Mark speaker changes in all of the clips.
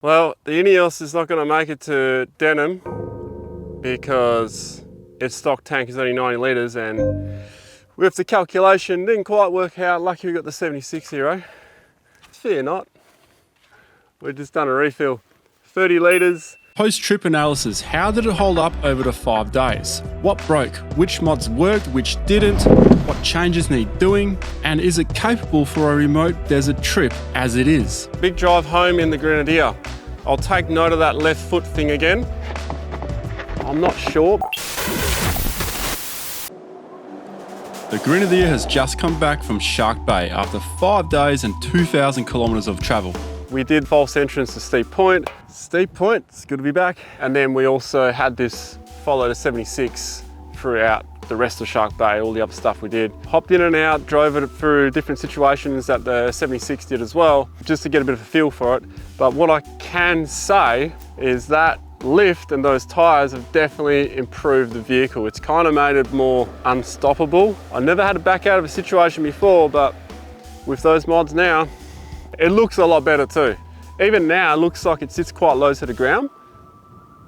Speaker 1: Well, the Ineos is not going to make it to Denham because its stock tank is only 90 litres, and with the calculation, didn't quite work out. Lucky we got the 76 Hero. Fear not. We've just done a refill. 30 litres.
Speaker 2: Post-trip analysis, how did it hold up over the 5 days? What broke? Which mods worked, which didn't? What changes need doing? And is it capable for a remote desert trip as it is?
Speaker 1: Big drive home in the Grenadier. I'll take note of that left foot thing again. I'm not sure.
Speaker 2: The Grenadier has just come back from Shark Bay after 5 days and 2,000 kilometres of travel.
Speaker 1: We did false entrance to Steep Point. Steep Point, it's good to be back. And then we also had this follow to 76 throughout the rest of Shark Bay, all the other stuff we did. Hopped in and out, drove it through different situations that the 76 did as well, just to get a bit of a feel for it. But what I can say is that lift and those tyres have definitely improved the vehicle. It's kind of made it more unstoppable. I never had to back out of a situation before, but with those mods now, it looks a lot better too. Even now, it looks like it sits quite low to the ground,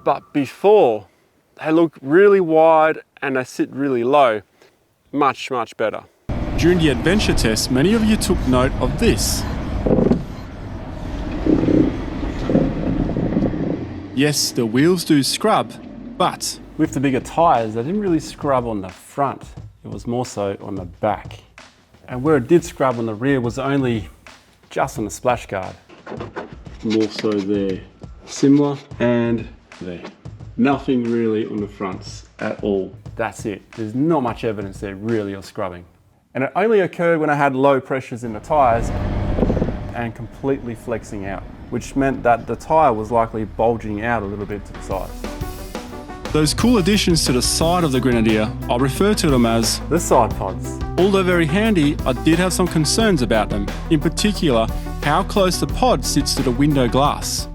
Speaker 1: but before, they look really wide and they sit really low. Much, much better.
Speaker 2: During the adventure test, many of you took note of this. Yes, the wheels do scrub, but
Speaker 1: with the bigger tyres, they didn't really scrub on the front. It was more so on the back. And where it did scrub on the rear was only just on the splash guard. More so there. Similar and there. Nothing really on the fronts at all. That's it. There's not much evidence there really of scrubbing. And it only occurred when I had low pressures in the tyres and completely flexing out, which meant that the tyre was likely bulging out a little bit to the sides.
Speaker 2: those cool additions to the side of the Grenadier, I'll refer to them as
Speaker 1: the side pods.
Speaker 2: Although very handy, I did have some concerns about them, in particular how close the pod sits to the window glass.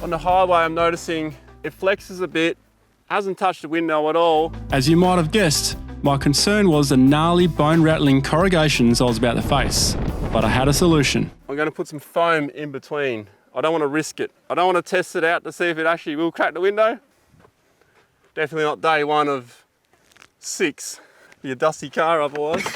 Speaker 1: On the highway I'm noticing it flexes a bit, hasn't touched the window at all.
Speaker 2: As you might have guessed, my concern was the gnarly bone-rattling corrugations I was about to face, but I had a solution.
Speaker 1: I'm going to put some foam in between. I don't want to risk it. I don't want to test it out to see if it actually will crack the window. Definitely not day one of 6. Be a dusty car otherwise.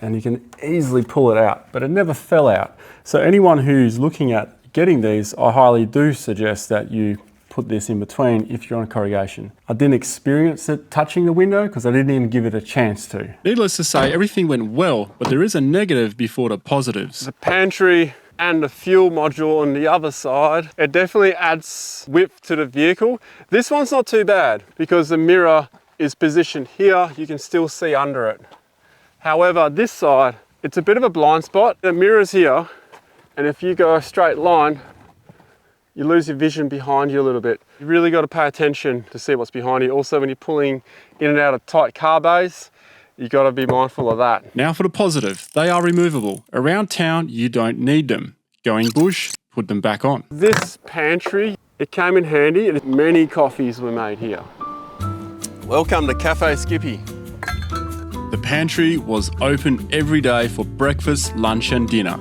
Speaker 1: And you can easily pull it out, but it never fell out. So anyone who's looking at getting these, I highly do suggest that you put this in between if you're on corrugation. I didn't experience it touching the window because I didn't even give it a chance to.
Speaker 2: Needless to say, everything went well, but there is a negative before the positives.
Speaker 1: The pantry and the fuel module on the other side, it definitely adds width to the vehicle. This one's not too bad because the mirror is positioned here, you can still see under it. However, this side, it's a bit of a blind spot. The mirror's here, and if you go a straight line, you lose your vision behind you a little bit. You really got to pay attention to see what's behind you. Also, when you're pulling in and out of tight car bays, you got to be mindful of that.
Speaker 2: Now for the positive, they are removable. Around town, you don't need them. Going bush, put them back on.
Speaker 1: This pantry, it came in handy, and many coffees were made here. Welcome to Cafe Skippy.
Speaker 2: The pantry was open every day for breakfast, lunch and dinner.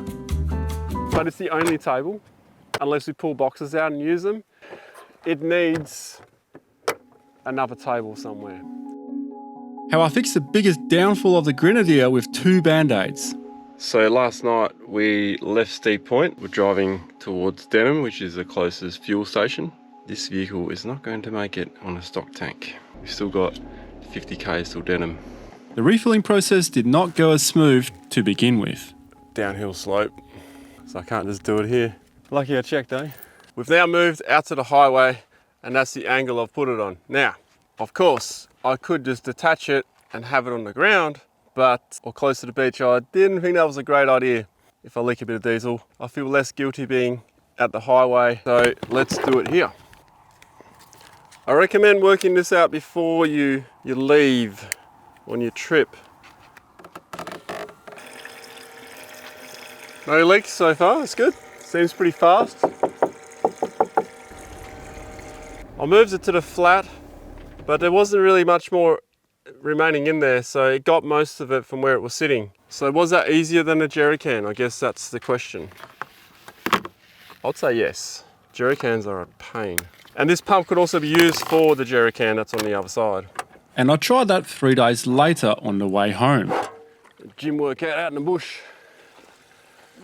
Speaker 1: But it's the only table, unless we pull boxes out and use them. It needs another table somewhere.
Speaker 2: How I fixed the biggest downfall of the Grenadier with 2 Band-Aids.
Speaker 1: So last night we left Steep Point. We're driving towards Denham, which is the closest fuel station. This vehicle is not going to make it on a stock tank. We've still got 50 k's till Denham.
Speaker 2: The refilling process did not go as smooth to begin with.
Speaker 1: Downhill slope, so I can't just do it here. Lucky I checked, eh? We've now moved out to the highway, and that's the angle I've put it on. Now, of course, I could just detach it and have it on the ground, or close to the beach. I didn't think that was a great idea. If I leak a bit of diesel, I feel less guilty being at the highway, so let's do it here. I recommend working this out before you leave on your trip. No leaks so far, that's good. Seems pretty fast. I moved it to the flat, but there wasn't really much more remaining in there, so it got most of it from where it was sitting. So was that easier than a jerry can? I guess that's the question. I'd say yes. Jerry cans are a pain. And this pump could also be used for the jerry can that's on the other side.
Speaker 2: And I tried that 3 days later on the way home.
Speaker 1: Gym workout out in the bush.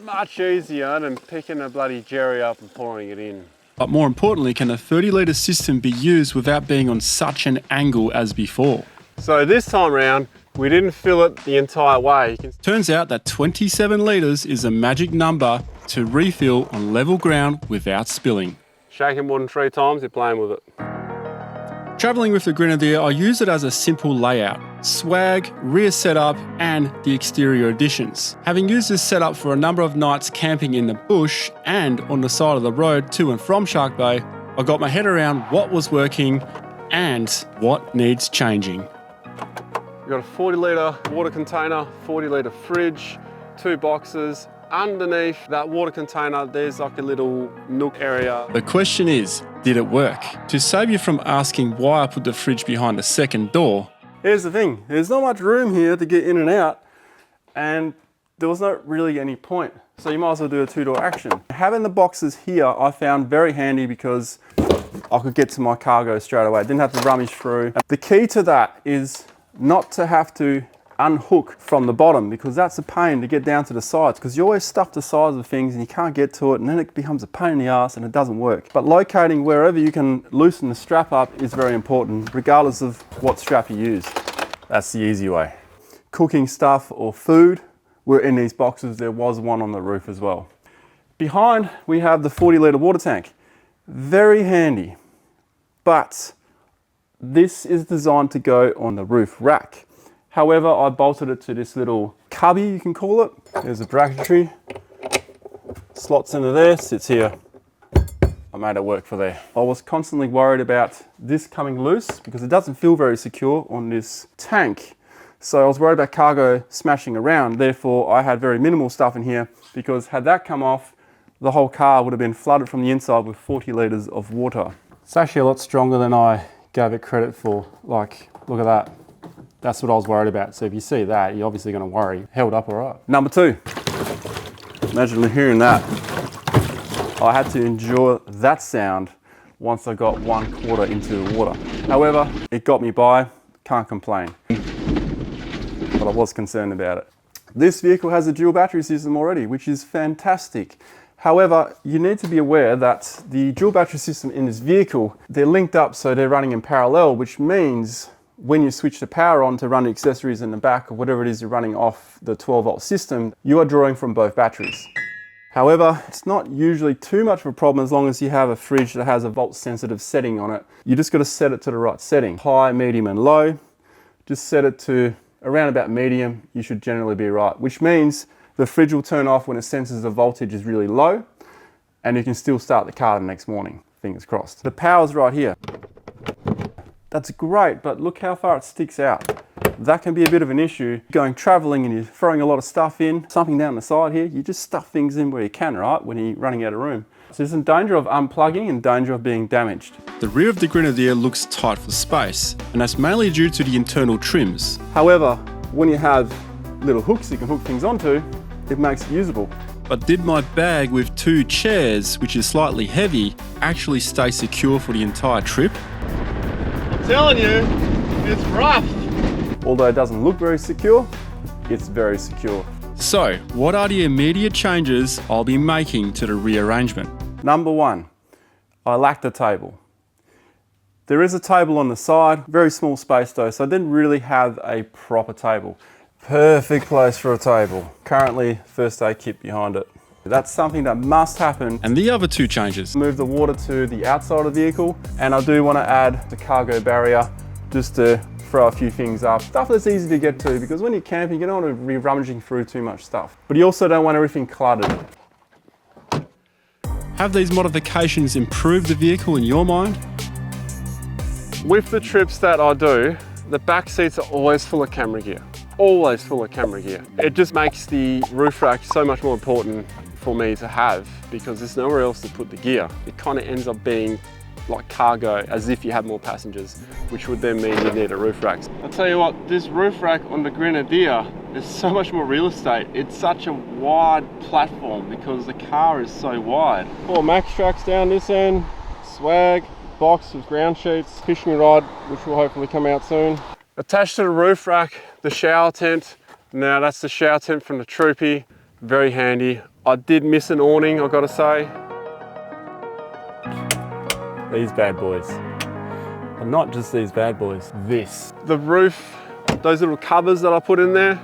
Speaker 1: Much easier than picking a bloody jerry up and pouring it in.
Speaker 2: But more importantly, can a 30-litre system be used without being on such an angle as before?
Speaker 1: So this time round, we didn't fill it the entire way.
Speaker 2: Turns out that 27 litres is a magic number to refill on level ground without spilling.
Speaker 1: Shake it more than 3 times, you're playing with it.
Speaker 2: Travelling with the Grenadier, I use it as a simple layout. Swag, rear setup, and the exterior additions. Having used this setup for a number of nights camping in the bush and on the side of the road to and from Shark Bay, I got my head around what was working and what needs changing.
Speaker 1: We've got a 40 litre water container, 40 litre fridge, 2 boxes. Underneath that water container, there's like a little nook area.
Speaker 2: The question is, did it work? To save you from asking why I put the fridge behind the second door,
Speaker 3: here's the thing, there's not much room here to get in and out, and there was not really any point. So you might as well do a 2-door action. Having the boxes here I found very handy because I could get to my cargo straight away. I didn't have to rummage through. The key to that is not to have to unhook from the bottom, because that's a pain to get down to the sides, because you always stuff the sides of things and you can't get to it, and then it becomes a pain in the ass and it doesn't work. But locating wherever you can loosen the strap up is very important, regardless of what strap you use. That's the easy way. Cooking stuff or food were in these boxes. There was one on the roof as well. Behind we have the 40 litre water tank. Very handy, but this is designed to go on the roof rack. However, I bolted it to this little cubby, you can call it. There's a bracketry, slots into there, sits here. I made it work for there. I was constantly worried about this coming loose because it doesn't feel very secure on this tank. So I was worried about cargo smashing around. Therefore, I had very minimal stuff in here, because had that come off, the whole car would have been flooded from the inside with 40 litres of water. It's actually a lot stronger than I gave it credit for. Like, look at that. That's what I was worried about. So if you see that, you're obviously going to worry. Held up all right. Number 2. Imagine hearing that. I had to endure that sound once I got 1/4 into the water. However, it got me by. Can't complain. But I was concerned about it. This vehicle has a dual battery system already, which is fantastic. However, you need to be aware that the dual battery system in this vehicle, they're linked up so they're running in parallel, which means when you switch the power on to run the accessories in the back or whatever it is you're running off the 12-volt system, you are drawing from both batteries. However, it's not usually too much of a problem as long as you have a fridge that has a volt sensitive setting on it. You just got to set it to the right setting. High, medium and low. Just set it to around about medium, you should generally be right, which means the fridge will turn off when it senses the voltage is really low, and you can still start the car the next morning, fingers crossed. The power's right here. That's great, but look how far it sticks out. That can be a bit of an issue. Going traveling and you're throwing a lot of stuff in, something down the side here, you just stuff things in where you can, right, when you're running out of room. So there's in danger of unplugging and danger of being damaged.
Speaker 2: the rear of the Grenadier looks tight for space, and that's mainly due to the internal trims.
Speaker 3: However, when you have little hooks you can hook things onto, it makes it usable.
Speaker 2: But did my bag with 2 chairs, which is slightly heavy, actually stay secure for the entire trip?
Speaker 1: Telling you, it's rough.
Speaker 3: Although it doesn't look very secure, it's very secure.
Speaker 2: So, what are the immediate changes I'll be making to the rearrangement?
Speaker 3: Number 1, I lacked a table. There is a table on the side, very small space though, so I didn't really have a proper table. Perfect place for a table. Currently, first aid kit behind it. That's something that must happen.
Speaker 2: And the other 2 changes.
Speaker 3: Move the water to the outside of the vehicle, and I do want to add the cargo barrier just to throw a few things up. Stuff that's easy to get to, because when you're camping, you don't want to be rummaging through too much stuff. But you also don't want everything cluttered.
Speaker 2: Have these modifications improved the vehicle in your mind?
Speaker 1: With the trips that I do, the back seats are always full of camera gear. Always full of camera gear. It just makes the roof rack so much more important for me to have, because there's nowhere else to put the gear. It kind of ends up being like cargo, as if you have more passengers, which would then mean you need a roof rack. I'll tell you what, this roof rack on the Grenadier there's so much more real estate. It's such a wide platform because the car is so wide. 4 max tracks down this end, swag, box with ground sheets, fishing rod, which will hopefully come out soon. Attached to the roof rack, the shower tent. Now that's the shower tent from the Troopy, very handy. I did miss an awning, I've got to say.
Speaker 3: These bad boys. And not just these bad boys, this.
Speaker 1: The roof, those little covers that I put in there,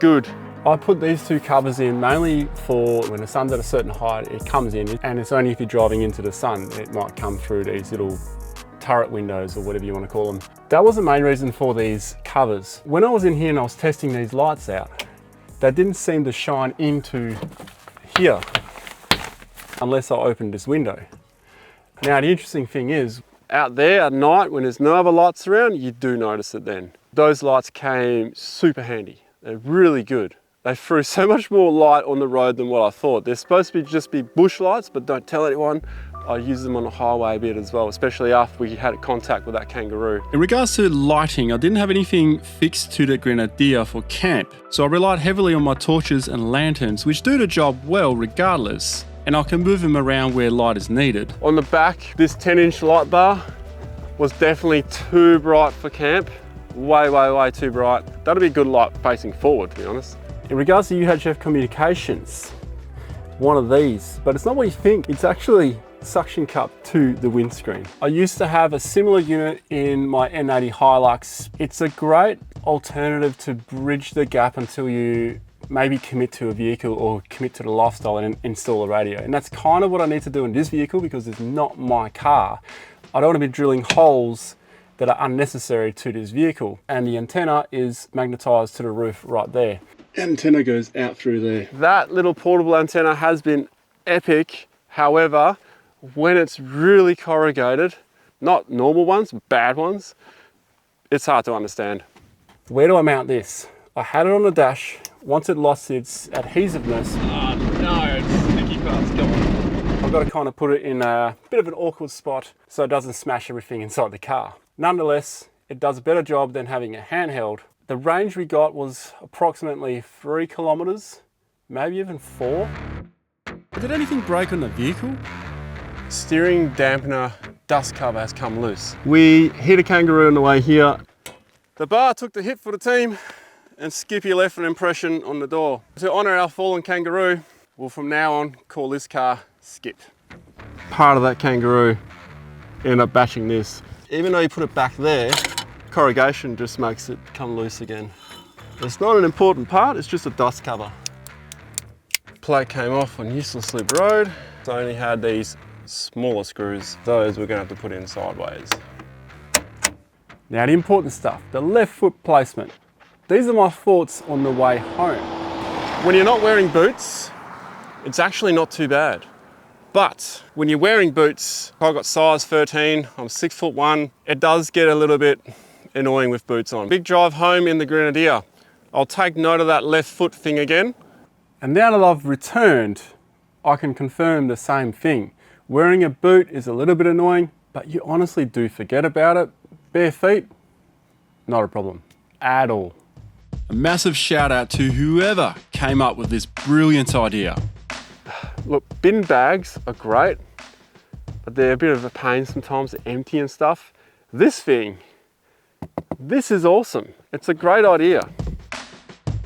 Speaker 1: good.
Speaker 3: I put these 2 covers in mainly for when the sun's at a certain height, it comes in, and it's only if you're driving into the sun, it might come through these little turret windows or whatever you want to call them. That was the main reason for these covers. When I was in here and I was testing these lights out, they didn't seem to shine into here unless I opened this window. Now the interesting thing is,
Speaker 1: Out there at night when there's no other lights around, you do notice it then. Those lights came super handy. They're really good. They threw so much more light on the road than what I thought. They're supposed to be just be bush lights, but don't tell anyone. I use them on the highway a bit as well, especially after we had contact with that kangaroo.
Speaker 2: In regards to lighting, I didn't have anything fixed to the Grenadier for camp, so I relied heavily on my torches and lanterns, which do the job well regardless, and I can move them around where light is needed.
Speaker 1: On the back, this 10-inch light bar was definitely too bright for camp. Way, way, way too bright. That'll be good light facing forward, to be honest.
Speaker 3: in regards to UHF communications, one of these, but it's not what you think. It's actually suction cup to the windscreen. I used to have a similar unit in my N80 Hilux. It's a great alternative to bridge the gap until you maybe commit to a vehicle or commit to the lifestyle and install a radio. And that's kind of what I need to do in this vehicle because it's not my car. I don't want to be drilling holes that are unnecessary to this vehicle. And the antenna is magnetized to the roof right there. Antenna goes out through there.
Speaker 1: That little portable antenna has been epic. However, when it's really corrugated, not normal ones, bad ones, it's hard to understand.
Speaker 3: Where do I mount this? I had it on the dash. Once it lost its adhesiveness,
Speaker 1: Oh no, it's sticky parts, come on.
Speaker 3: I've got to kind of put it in a bit of an awkward spot so it doesn't smash everything inside the car. Nonetheless, it does a better job than having a handheld. The range we got was approximately 3 kilometers, maybe even 4.
Speaker 2: Did anything break on the vehicle?
Speaker 1: Steering dampener dust cover has come loose. We hit a kangaroo on the way here. The bar took the hit for the team and Skippy left an impression on the door. To honour our fallen kangaroo, we'll from now on call this car Skip. Part of that kangaroo ended up bashing this. Even though you put it back there, corrugation just makes it come loose again. It's not an important part, it's just a dust cover. Plate came off on Useless Loop Road. It only had these smaller screws. Those we're going to have to put in sideways.
Speaker 3: Now the important stuff, the left foot placement. These are my thoughts on the way home.
Speaker 1: When you're not wearing boots, it's actually not too bad. But when you're wearing boots, I've got size 13, I'm 6'1", it does get a little bit annoying with boots on. Big drive home in the Grenadier. I'll take note of that left foot thing again.
Speaker 3: And now that I've returned, I can confirm the same thing. Wearing a boot is a little bit annoying, but you honestly do forget about it. Bare feet, not a problem at all.
Speaker 2: A massive shout out to whoever came up with this brilliant idea.
Speaker 1: Look, bin bags are great, but they're a bit of a pain sometimes, they're empty and stuff. This thing, this is awesome. It's a great idea.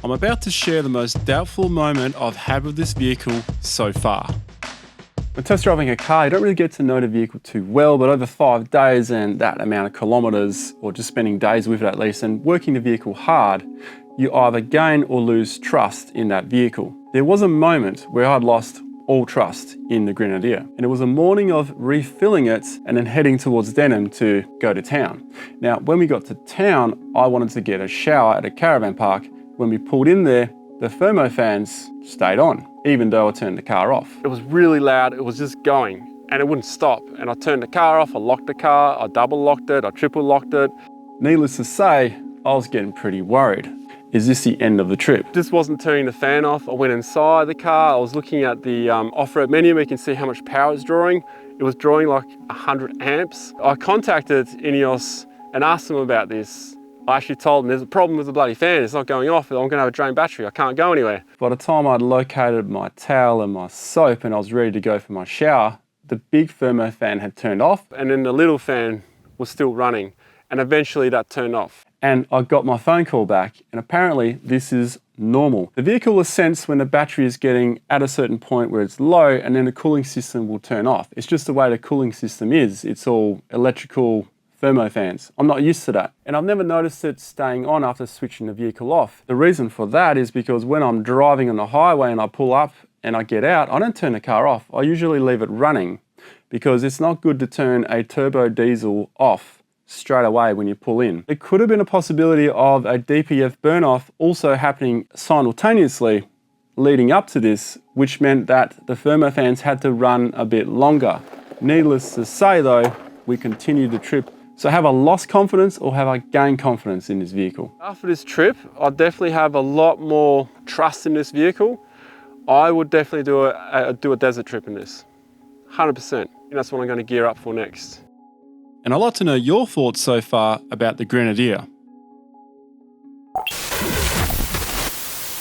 Speaker 2: I'm about to share the most doubtful moment I've had with this vehicle so far.
Speaker 3: When test driving a car, you don't really get to know the vehicle too well, but over 5 days and that amount of kilometers, or just spending days with it at least, and working the vehicle hard, you either gain or lose trust in that vehicle. There was a moment where I'd lost all trust in the Grenadier, and it was a morning of refilling it and then heading towards Denham to go to town. Now, when we got to town, I wanted to get a shower at a caravan park. When we pulled in there, the thermo fans stayed on, even though I turned the car off.
Speaker 1: It was really loud, it was just going, and it wouldn't stop. And I turned the car off, I locked the car, I double locked it, I triple locked it.
Speaker 3: Needless to say, I was getting pretty worried. Is this the end of the trip?
Speaker 1: Just wasn't turning the fan off. I went inside the car, I was looking at the off-road menu, where you can see how much power it's drawing. It was drawing like 100 amps. I contacted Ineos and asked them about this. I actually told them there's a problem with the bloody fan, it's not going off, I'm gonna have a drained battery, I can't go anywhere.
Speaker 3: By the time I'd located my towel and my soap and I was ready to go for my shower, the big thermo fan had turned off.
Speaker 1: And then the little fan was still running, and eventually that turned off.
Speaker 3: And I got my phone call back, and apparently this is normal. The vehicle will sense when the battery is getting at a certain point where it's low, and then the cooling system will turn off. It's just the way the cooling system is. It's all electrical thermo fans. I'm not used to that. And I've never noticed it staying on after switching the vehicle off. The reason for that is because when I'm driving on the highway and I pull up and I get out, I don't turn the car off. I usually leave it running because it's not good to turn a turbo diesel off straight away when you pull in. There could have been a possibility of a DPF burn off also happening simultaneously leading up to this, which meant that the thermo fans had to run a bit longer. Needless to say though, we continued the trip. So have I lost confidence or have I gained confidence in this vehicle?
Speaker 1: After this trip, I definitely have a lot more trust in this vehicle. I would definitely do a desert trip in this, 100%. And that's what I'm going to gear up for next.
Speaker 2: And I'd like to know your thoughts so far about the Grenadier.